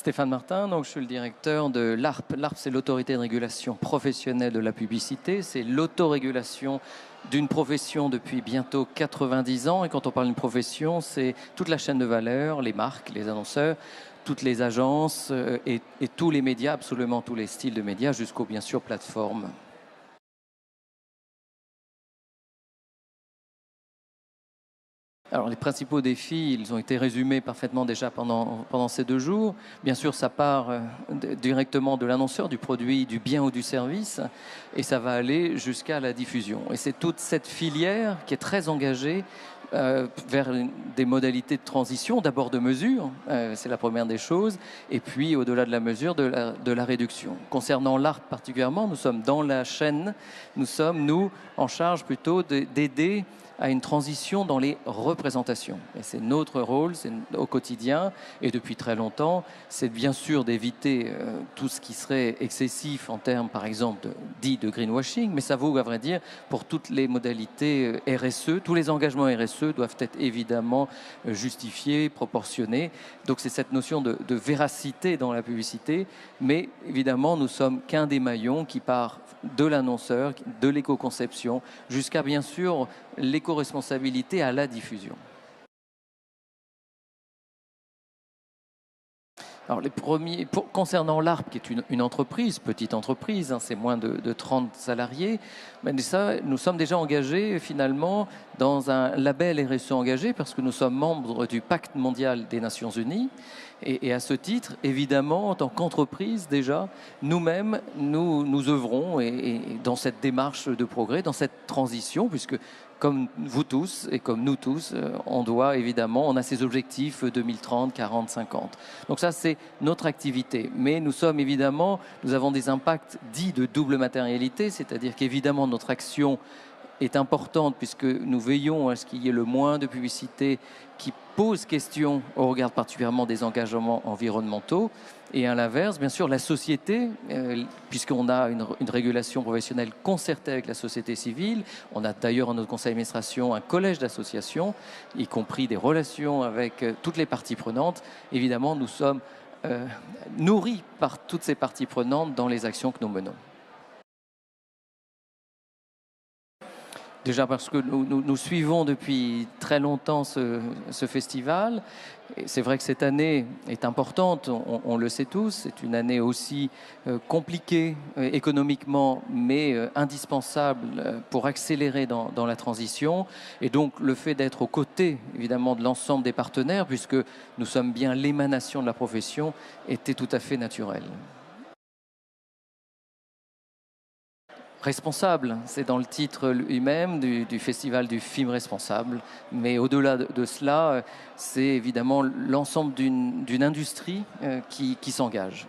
Stéphane Martin, donc je suis le directeur de l'ARP. L'ARP, c'est l'autorité de régulation professionnelle de la publicité. C'est l'autorégulation d'une profession depuis bientôt 90 ans. Et quand on parle d'une profession, c'est toute la chaîne de valeur, les marques, les annonceurs, toutes les agences et tous les médias, absolument tous les styles de médias, jusqu'aux, bien sûr, plateformes. Alors, les principaux défis, ils ont été résumés parfaitement déjà pendant ces 2 jours. Bien sûr, ça part directement de l'annonceur, du produit, du bien ou du service, et ça va aller jusqu'à la diffusion. Et c'est toute cette filière qui est très engagée vers des modalités de transition, d'abord de mesure, c'est la première des choses, et puis au-delà de la mesure, de la réduction. Concernant l'ARP particulièrement, nous sommes dans la chaîne, nous sommes, nous, en charge plutôt d'aider à une transition dans les représentations. Et c'est notre rôle, c'est au quotidien, et depuis très longtemps, c'est bien sûr d'éviter tout ce qui serait excessif en termes, par exemple, dit de greenwashing, mais ça vaut, à vrai dire, pour toutes les modalités RSE. Tous les engagements RSE doivent être évidemment justifiés, proportionnés. Donc c'est cette notion de véracité dans la publicité, mais évidemment, nous sommes qu'un des maillons qui part de l'annonceur, de l'éco-conception, jusqu'à bien sûr l'éco-responsabilité à la diffusion. Alors les premiers, concernant l'ARP, qui est une entreprise, petite entreprise, hein, c'est moins de 30 salariés, mais ça, nous sommes déjà engagés finalement dans un label RSE engagé parce que nous sommes membres du Pacte mondial des Nations Unies. Et à ce titre, évidemment, en tant qu'entreprise, déjà, nous-mêmes, nous œuvrons et dans cette démarche de progrès, dans cette transition, puisque comme vous tous et comme nous tous, on a ces objectifs 2030, 40, 50. Donc ça, c'est notre activité. Mais nous avons des impacts dits de double matérialité, c'est-à-dire qu'évidemment, notre action est importante puisque nous veillons à ce qu'il y ait le moins de publicité qui pose question au regard particulièrement des engagements environnementaux. Et à l'inverse, bien sûr, la société, puisqu'on a une régulation professionnelle concertée avec la société civile, on a d'ailleurs en notre conseil d'administration un collège d'associations, y compris des relations avec toutes les parties prenantes. Évidemment, nous sommes nourris par toutes ces parties prenantes dans les actions que nous menons. Déjà parce que nous suivons depuis très longtemps ce festival. C'est vrai que cette année est importante, on le sait tous. C'est une année aussi compliquée économiquement, mais indispensable pour accélérer dans la transition. Et donc le fait d'être aux côtés, évidemment, de l'ensemble des partenaires, puisque nous sommes bien l'émanation de la profession, était tout à fait naturel. Responsable, c'est dans le titre lui-même du festival du film responsable. Mais au-delà de cela, c'est évidemment l'ensemble d'une industrie qui s'engage.